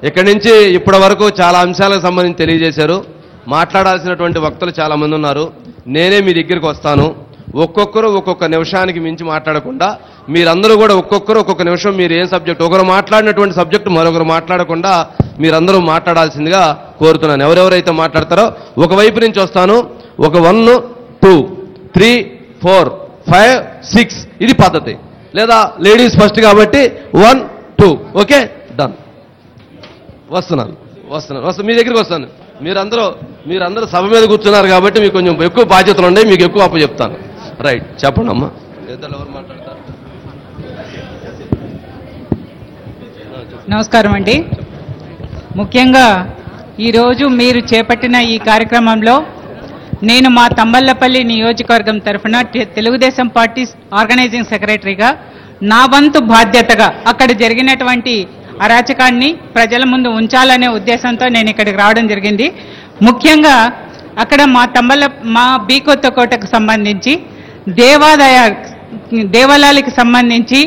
ఇక్కడి నుంచి ఇప్పటి వరకు చాలా అంశాలకు సంబంధించి తెలియజేశారు. మాట్లాడాల్సినటువంటి వక్తలు చాలా మంది ఉన్నారు. నేనే మీ దగ్గరికి వస్తాను. ఒక్కొక్కరు ఒక్కొక్క నిమిషానికి మించి మాట్లాడకుండా మీరందరూ కూడా ఒక్కొక్కరు ఒక్కొక్క నిమిషం మీరు ఏం సబ్జెక్ట్ ఒకరు మాట్లాడినటువంటి సబ్జెక్టు మరొకరు మాట్లాడకుండా మీరందరూ మాట్లాడాల్సిందిగా కోరుతున్నాను. ఎవరెవరైతే మాట్లాడతారో ఒకవైపు నుంచి వస్తాను. ఒక 1 2 3 4 5 6 ఇది పద్ధతి. లేదా లేడీస్ ఫస్ట్ కాబట్టి 1 2 ఓకే డన్. వస్తున్నాను మీ దగ్గరికి వస్తాను. మీరందరూ సభ మీద కూర్చున్నారు కాబట్టి మీకు కొంచెం ఎక్కువ బాధ్యతలు ఉన్నాయి. మీకు ఎక్కువ అప్పు చెప్తాను. రైట్, చెప్పండి అమ్మా. ఇద్దరు ఎవరు మాట్లాడతారు? నమస్కారం అండి. ముఖ్యంగా ఈరోజు మీరు చేపట్టిన ఈ కార్యక్రమంలో నేను మా తంబళ్లపల్లి నియోజకవర్గం తరఫున తెలుగుదేశం పార్టీ ఆర్గనైజింగ్ సెక్రటరీగా నా వంతు బాధ్యతగా అక్కడ జరిగినటువంటి అరాచకాన్ని ప్రజల ముందు ఉంచాలనే ఉద్దేశంతో నేను ఇక్కడికి రావడం జరిగింది. ముఖ్యంగా అక్కడ మా బి కొత్తకోటకు సంబంధించి దేవాలయాలకు సంబంధించి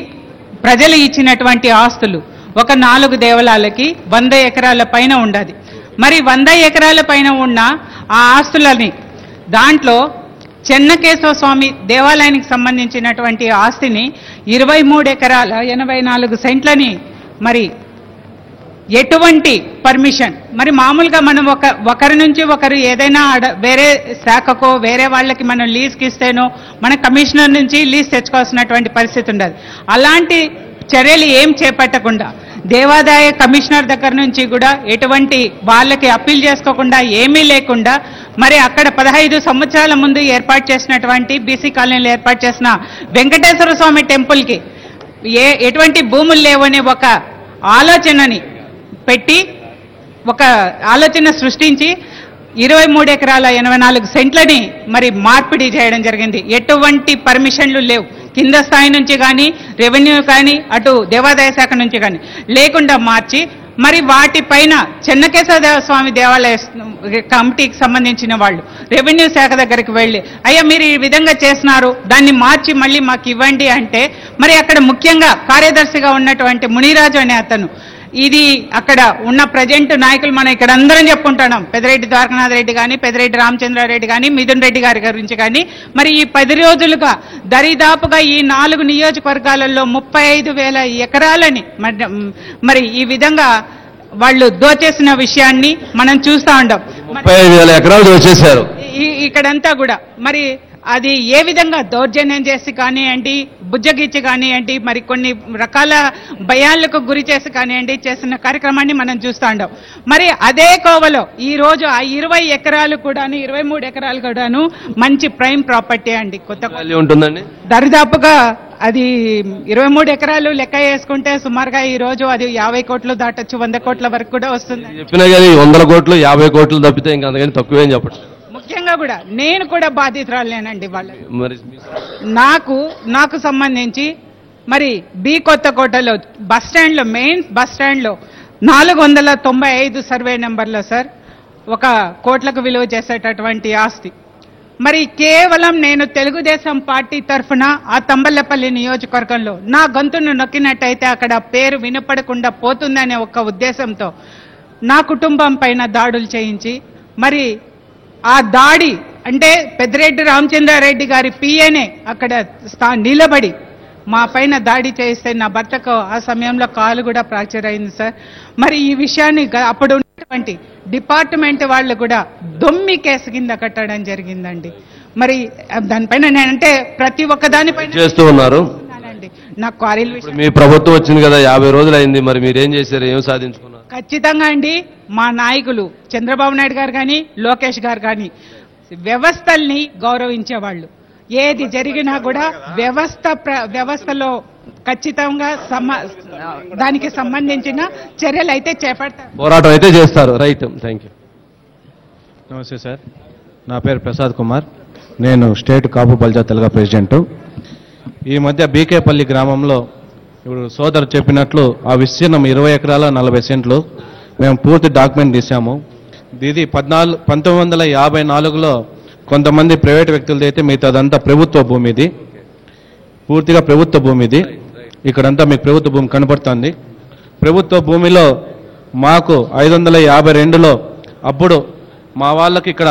ప్రజలు ఇచ్చినటువంటి ఆస్తులు ఒక 4 దేవాలయాలకి 100 ఎకరాల పైన ఉండాలి. మరి 100 ఎకరాల పైన ఉన్న ఆ ఆస్తులని దాంట్లో చెన్నకేశవ స్వామి దేవాలయానికి సంబంధించినటువంటి ఆస్తిని 23 ఎకరాల 84 సెంట్లని మరి ఎటువంటి పర్మిషన్ మరి మామూలుగా మనం ఒకరి నుంచి ఒకరు ఏదైనా వేరే శాఖకో వేరే వాళ్ళకి మనం లీజ్కి ఇస్తేనో మన కమిషనర్ నుంచి లీజ్ తెచ్చుకోవాల్సినటువంటి పరిస్థితి ఉండదు. అలాంటి చర్యలు ఏం చేపట్టకుండా దేవాదాయ కమిషనర్ దగ్గర నుంచి కూడా ఎటువంటి వాళ్ళకి అప్పీల్ చేసుకోకుండా ఏమీ లేకుండా మరి అక్కడ 15 సంవత్సరాల ముందు ఏర్పాటు చేసినటువంటి బీసీ కాలనీలో ఏర్పాటు చేసిన వెంకటేశ్వర స్వామి టెంపుల్కి ఎటువంటి భూములు లేవనే ఒక ఆలోచనని పెట్టి ఒక ఆలోచన సృష్టించి 23 ఎకరాల 84 సెంట్లని మరి మార్పిడి చేయడం జరిగింది. ఎటువంటి పర్మిషన్లు లేవు. కింద స్థాయి నుంచి కానీ రెవెన్యూ కానీ అటు దేవాదాయ శాఖ నుంచి కానీ లేకుండా మార్చి మరి వాటిపైన చెన్నకేశవ స్వామి దేవాలయ కమిటీకి సంబంధించిన వాళ్ళు రెవెన్యూ శాఖ దగ్గరికి వెళ్ళి అయ్యా మీరు ఈ విధంగా చేస్తున్నారు, దాన్ని మార్చి మళ్ళీ మాకు ఇవ్వండి అంటే మరి అక్కడ ముఖ్యంగా కార్యదర్శిగా ఉన్నటువంటి మునిరాజు అనే అతను ఇది అక్కడ ఉన్న ప్రజెంట్ నాయకులు మనం ఇక్కడ అందరం చెప్పుకుంటున్నాం. పెద్దిరెడ్డి ద్వారకనాథ్ రెడ్డి కానీ పెద్దిరెడ్డి రామచంద్రారెడ్డి కానీ మిథున్ రెడ్డి గారి గురించి కానీ మరి ఈ 10 రోజులుగా దరిదాపుగా ఈ 4 నియోజకవర్గాలలో 35,000 ఎకరాలని మరి ఈ విధంగా వాళ్ళు దోచేసిన విషయాన్ని మనం చూస్తూ ఉంటాం. 35,000 ఎకరాలు దోచేశారు ఇక్కడంతా కూడా. మరి అది ఏ విధంగా దౌర్జన్యం చేసి కానివ్వండి, బుజ్జగిచ్చి కానివ్వండి, మరి కొన్ని రకాల భయాలకు గురి చేసి కానివ్వండి చేసిన కార్యక్రమాన్ని మనం చూస్తూ ఉంటాం. మరి అదే కోవలో ఈ రోజు ఆ 20 ఎకరాలు కూడాను 23 ఎకరాలు కూడాను మంచి ప్రైమ్ ప్రాపర్టీ అండి. కొత్త ఉంటుందండి. దరిదాపుగా అది 23 ఎకరాలు లెక్క వేసుకుంటే సుమారుగా ఈ రోజు అది 50 కోట్లు దాటొచ్చు, 100 కోట్ల వరకు కూడా వస్తుంది. చెప్పినా కానీ 100 కోట్లు 50 కోట్లు తప్పితే ఇంకా అంతకని తక్కువేం చెప్పట్లేదు. ముఖ్యంగా కూడా నేను కూడా బాధితురాలేనండి. వాళ్ళ నాకు సంబంధించి మరి బి కొత్తకోటలో బస్ స్టాండ్లో మెయిన్ బస్ స్టాండ్లో 495 సర్వే నెంబర్లో సార్ 1 కోట్లకు విలువ చేసేటటువంటి ఆస్తి. మరి కేవలం నేను తెలుగుదేశం పార్టీ తరఫున ఆ తంబళ్లపల్లి నియోజకవర్గంలో నా గొంతును నొక్కినట్టయితే అక్కడ పేరు వినపడకుండా పోతుందనే ఒక ఉద్దేశంతో నా కుటుంబం పైన దాడులు చేయించి మరి ఆ దాడి అంటే పెద్దిరెడ్డి రామచంద్రారెడ్డి గారి పిఏనే అక్కడ నిలబడి మా పైన దాడి చేస్తే నా భర్తకు ఆ సమయంలో కాలు కూడా ఫ్రాక్చర్ అయింది సార్. మరి ఈ విషయాన్ని అప్పుడు ఉన్నటువంటి డిపార్ట్మెంట్ వాళ్ళు కూడా దొమ్మి కేసు కింద కట్టడం జరిగిందండి. మరి దానిపైన నేనంటే ప్రతి ఒక్క దానిపైన చేస్తూ ఉన్నారు. నాకు క్వారీలు మీ ప్రభుత్వం వచ్చింది కదా 50 రోజులు అయింది, మరి మీరేం చేశారు, ఏం సాధించుకున్నారు? ఖచ్చితంగా అండి మా నాయకులు చంద్రబాబు నాయుడు గారు కానీ లోకేష్ గారు కానీ వ్యవస్థల్ని గౌరవించేవాళ్ళు. ఏది జరిగినా కూడా వ్యవస్థలో ఖచ్చితంగా దానికి సంబంధించిన చర్యలు అయితే చేపడతారు, పోరాటం అయితే చేస్తారు. Right, thank you. నమస్తే సార్, నా పేరు ప్రసాద్ కుమార్, నేను స్టేట్ కాపు బల్జా తెలగ ప్రెసిడెంటు. ఈ మధ్య బీకేపల్లి గ్రామంలో ఇప్పుడు సోదరు చెప్పినట్లు ఆ విస్తీర్ణం 20 ఎకరాల 40 సెంట్లు మేము పూర్తి డాక్యుమెంట్ తీసాము. ఇది 1954లో కొంతమంది ప్రైవేట్ వ్యక్తులది అయితే మిగతాదంతా ప్రభుత్వ భూమి, ఇది పూర్తిగా ప్రభుత్వ భూమి. ఇది ఇక్కడంతా మీకు ప్రభుత్వ భూమి కనపడుతుంది. ప్రభుత్వ భూమిలో మాకు 552లో అప్పుడు మా వాళ్ళకి ఇక్కడ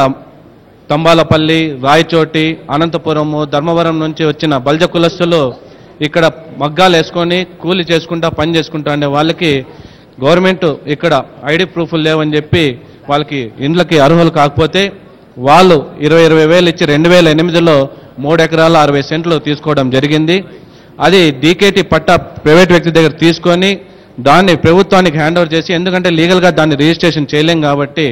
తంబాలపల్లి, రాయచోటి, అనంతపురము, ధర్మవరం నుంచి వచ్చిన బల్జ కులస్తులు ఇక్కడ మగ్గాలు వేసుకొని కూలి చేసుకుంటా పని చేసుకుంటా ఉండే వాళ్ళకి గవర్నమెంట్ ఇక్కడ ఐడి ప్రూఫ్లు లేవని చెప్పి వాళ్ళకి ఇండ్లకి అర్హులు కాకపోతే వాళ్ళు 20 వేలు ఇచ్చి 2008లో 3 ఎకరాల 60 సెంట్లు తీసుకోవడం జరిగింది. అది డీకేటీ పట్టా ప్రైవేట్ వ్యక్తి దగ్గర తీసుకొని దాన్ని ప్రభుత్వానికి హ్యాండ్ ఓవర్ చేసి, ఎందుకంటే లీగల్గా దాన్ని రిజిస్ట్రేషన్ చేయలేం కాబట్టి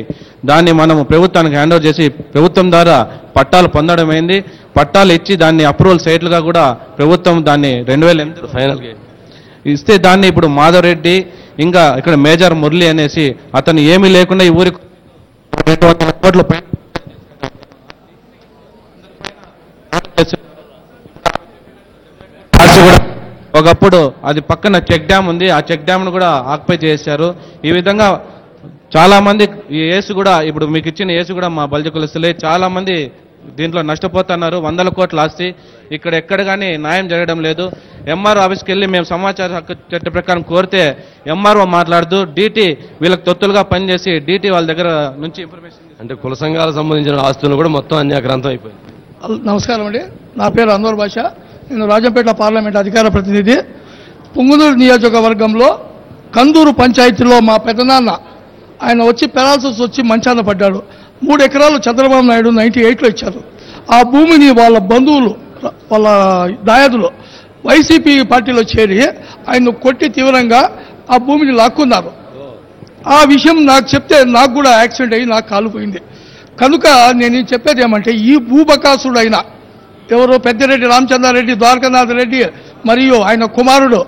దాన్ని మనము ప్రభుత్వానికి హ్యాండ్ ఓవర్ చేసి ప్రభుత్వం ద్వారా పట్టాలు పొందడం అయింది. పట్టాలు ఇచ్చి దాన్ని అప్రూవల్ సైట్లుగా కూడా ప్రభుత్వం దాన్ని 2008 ఫైనల్గా ఇస్తే దాన్ని ఇప్పుడు మాధవ్ రెడ్డి ఇంకా ఇక్కడ మేజర్ మురళి అనేసి అతను ఏమీ లేకుండా ఈ ఊరికి 200 కోట్ల పైన ఒకప్పుడు అది పక్కన చెక్ డ్యామ్ ఉంది, ఆ చెక్ డ్యామ్ను కూడా ఆక్యుపై చేశారు. ఈ విధంగా చాలా మంది ఈ ఏసు కూడా ఇప్పుడు మీకు ఇచ్చిన ఏసు కూడా మా బల్జ కులస్తులే చాలా మంది దీంట్లో నష్టపోతున్నారు. 100 కోట్ల ఆస్తి ఇక్కడ ఎక్కడ కానీ న్యాయం జరగడం లేదు. ఎంఆర్ఓ ఆఫీస్కి వెళ్ళి మేము సమాచార హక్కు చట్ట ప్రకారం కోరితే ఎంఆర్ఓ మాట్లాడుతూ డీటీ వీళ్ళకి తొత్తులుగా పనిచేసి డీటీ వాళ్ళ దగ్గర నుంచి ఇన్ఫర్మేషన్ అంటే కుల సంఘాలకు సంబంధించిన ఆస్తులు కూడా మొత్తం అన్యాక్రాంతం అయిపోయింది. నమస్కారం అండి, నా పేరు అన్వర్ బాషా. నేను రాజంపేట పార్లమెంట్ అధికార ప్రతినిధి. పుంగునూరు నియోజకవర్గంలో కందూరు పంచాయతీలో మా పెద్దనాన్న ఆయన వచ్చి పెరాలసిస్ వచ్చి మంచాన పడ్డాడు. 3 ఎకరాలు చంద్రబాబు నాయుడు 98లో ఇచ్చారు. ఆ భూమిని వాళ్ళ బంధువులు, వాళ్ళ దాయాదులు వైసీపీ పార్టీలో చేరి ఆయన కొట్టి తీవ్రంగా ఆ భూమిని లాక్కున్నారు. ఆ విషయం నాకు చెప్తే నాకు కూడా యాక్సిడెంట్ అయ్యి నాకు కాలుపోయింది. కనుక నేను చెప్పేది ఏమంటే, ఈ భూబకాసుడైన ఎవరో పెద్దిరెడ్డి రామచంద్రారెడ్డి, ద్వారకానాథ్ రెడ్డి మరియు ఆయన కుమారుడు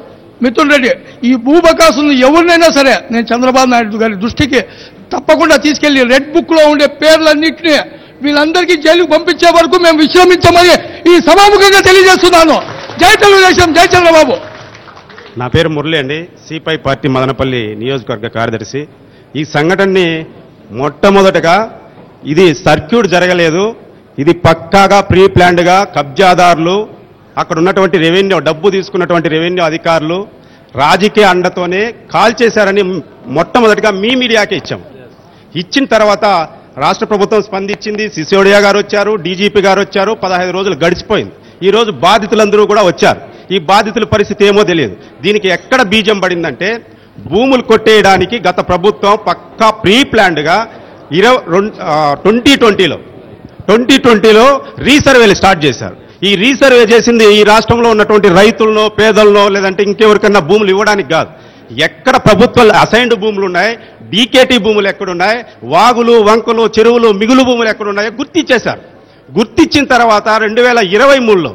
మిథున్ రెడ్డి, ఈ భూబకాసుని ఎవరినైనా సరే నేను చంద్రబాబు నాయుడు గారి దృష్టికి తప్పకుండా తీసుకెళ్లి రెడ్ బుక్ లో ఉండే పేర్లన్నింటినీ వీళ్ళందరికీ జైలుకు పంపించే వరకు మేము విశ్రమించమని ఈ సభాముఖంగా తెలియజేస్తున్నాను. జై తెలుగుదేశం, జై చంద్రబాబు. నా పేరు మురళి అండి, సిపిఐ పార్టీ మదనపల్లి నియోజకవర్గ కార్యదర్శి. ఈ సంఘటనని మొట్టమొదటగా ఇది సర్క్యూట్ జరగలేదు, ఇది పక్కాగా ప్రీ ప్లాన్డ్గా కబ్జాదారులు, అక్కడ ఉన్నటువంటి రెవెన్యూ డబ్బు తీసుకున్నటువంటి రెవెన్యూ అధికారులు రాజకీయ అండతోనే కాల్ చేశారని మొట్టమొదటిగా మీ మీడియాకే ఇచ్చాం. ఇచ్చిన తర్వాత రాష్ట్ర ప్రభుత్వం స్పందించింది, సిసోడియా గారు వచ్చారు, డీజీపీ గారు వచ్చారు. 15 రోజులు గడిచిపోయింది. ఈ రోజు బాధితులందరూ కూడా వచ్చారు. ఈ బాధితుల పరిస్థితి ఏమో తెలియదు. దీనికి ఎక్కడ బీజం పడిందంటే, భూములు కొట్టేయడానికి గత ప్రభుత్వం పక్కా ప్రీ ప్లాన్డ్గా 2020లో రీసర్వేలు స్టార్ట్ చేశారు. ఈ రీసర్వే చేసింది ఈ రాష్ట్రంలో ఉన్నటువంటి రైతులను, పేదలను, లేదంటే ఇంకెవరికన్నా భూములు ఇవ్వడానికి కాదు. ఎక్కడ ప్రభుత్వ అసైన్డ్ భూములు ఉన్నాయి, డీకేటీ భూములు ఎక్కడున్నాయి, వాగులు, వంకలు, చెరువులు, మిగులు భూములు ఎక్కడున్నాయో గుర్తించేశారు. గుర్తించిన తర్వాత 2023లో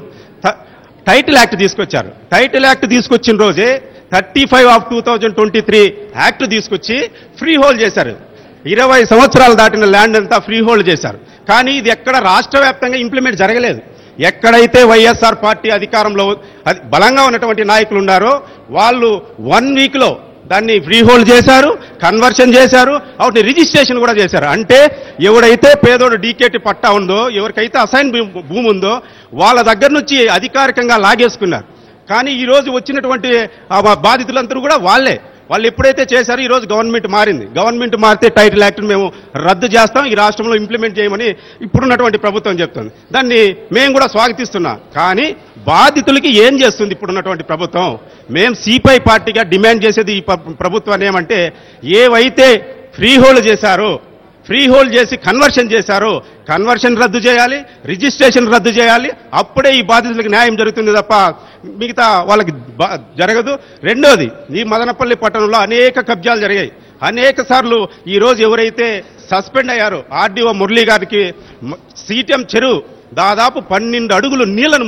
టైటిల్ యాక్ట్ తీసుకొచ్చారు. టైటిల్ యాక్ట్ తీసుకొచ్చిన రోజే 35/2023 యాక్ట్ తీసుకొచ్చి ఫ్రీ హోల్డ్ చేశారు. 20 సంవత్సరాలు దాటిన ల్యాండ్ అంతా ఫ్రీ హోల్డ్ చేశారు. కానీ ఇది ఎక్కడ రాష్ట్ర వ్యాప్తంగా ఇంప్లిమెంట్ జరగలేదు. ఎక్కడైతే వైఎస్ఆర్ పార్టీ అధికారంలో బలంగా ఉన్నటువంటి నాయకులు ఉన్నారో వాళ్ళు 1 వీక్లో దాన్ని ఫ్రీ హోల్డ్ చేశారు, కన్వర్షన్ చేశారు, వాటిని రిజిస్ట్రేషన్ కూడా చేశారు. అంటే ఎవడైతే పేదోడు డీకేటీ పట్టా ఉందో, ఎవరికైతే అసైన్ భూమి ఉందో వాళ్ళ దగ్గర నుంచి అధికారికంగా లాగేసుకున్నారు. కానీ ఈ రోజు వచ్చినటువంటి బాధితులందరూ కూడా వాళ్ళు ఎప్పుడైతే చేశారో ఈ రోజు గవర్నమెంట్ మారింది. గవర్నమెంట్ మారితే టైటిల్ యాక్ట్ మేము రద్దు చేస్తాం, ఈ రాష్ట్రంలో ఇంప్లిమెంట్ చేయమని ఇప్పుడున్నటువంటి ప్రభుత్వం చెప్తుంది. దాన్ని మేము కూడా స్వాగతిస్తున్నాం. కానీ బాధితులకి ఏం చేస్తుంది ఇప్పుడున్నటువంటి ప్రభుత్వం? మేము సిపిఐ పార్టీగా డిమాండ్ చేసేది ఈ ప్రభుత్వాన్ని ఏమంటే, ఏవైతే ఫ్రీ హోల్డ్ చేశారో, ఫ్రీ హోల్డ్ చేసి కన్వర్షన్ చేశారో కన్వర్షన్ రద్దు చేయాలి, రిజిస్ట్రేషన్ రద్దు చేయాలి. అప్పుడే ఈ బాధితులకు న్యాయం జరుగుతుంది తప్ప మిగతా వాళ్ళకి జరగదు. రెండోది, ఈ మదనపల్లి పట్టణంలో అనేక కబ్జాలు జరిగాయి. అనేక సార్లు ఈ రోజు ఎవరైతే సస్పెండ్ అయ్యారో ఆర్డీఓ మురళీ గారికి సీటీఎం చెరువు దాదాపు 12 అడుగులు నీళ్లను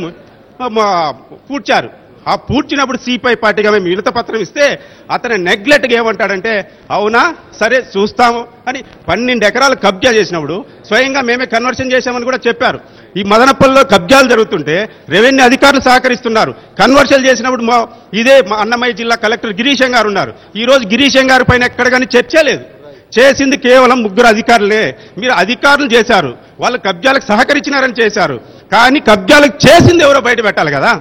పూడ్చారు. ఆ పూడ్చినప్పుడు సిపిఐ పార్టీగా మేము వినతిపత్రం ఇస్తే అతను నెగ్లెక్ట్గా ఏమంటాడంటే, అవునా సరే చూస్తాము అని 12 ఎకరాలు కబ్జా చేసినప్పుడు స్వయంగా మేమే కన్వర్షన్ చేశామని కూడా చెప్పారు. ఈ మదనపల్లిలో కబ్జాలు జరుగుతుంటే రెవెన్యూ అధికారులు సహకరిస్తున్నారు. కన్వర్షన్ చేసినప్పుడు ఇదే అన్నమయ్య జిల్లా కలెక్టర్ గిరీశం గారు ఉన్నారు. ఈ రోజు గిరీశం గారి పైన ఎక్కడ కానీ చర్చ లేదు. చేసింది కేవలం 3 అధికారులే. మీరు అధికారులు చేశారు, వాళ్ళు కబ్జాలకు సహకరించినారని చేశారు. కానీ కబ్జాలకు చేసింది ఎవరో బయట పెట్టాలి కదా.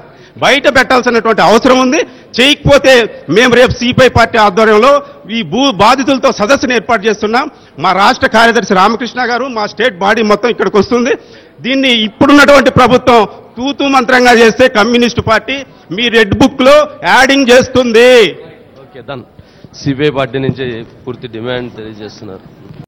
బయట పెట్టాల్సినటువంటి అవసరం ఉంది. చేయకపోతే మేము రేపు సిపిఐ పార్టీ ఆధ్వర్యంలో ఈ భూ బాధితులతో సదస్సును ఏర్పాటు చేస్తున్నాం. మా రాష్ట్ర కార్యదర్శి రామకృష్ణ గారు, మా స్టేట్ బాడీ మొత్తం ఇక్కడికి వస్తుంది. దీన్ని ఇప్పుడున్నటువంటి ప్రభుత్వం తూతూ మంత్రంగా చేస్తే కమ్యూనిస్టు పార్టీ మీ రెడ్ బుక్ లో యాడింగ్ చేస్తుంది. Okay, done. సిపిఐ పార్టీ నుంచి పూర్తి డిమాండ్ తెలియజేస్తున్నారు.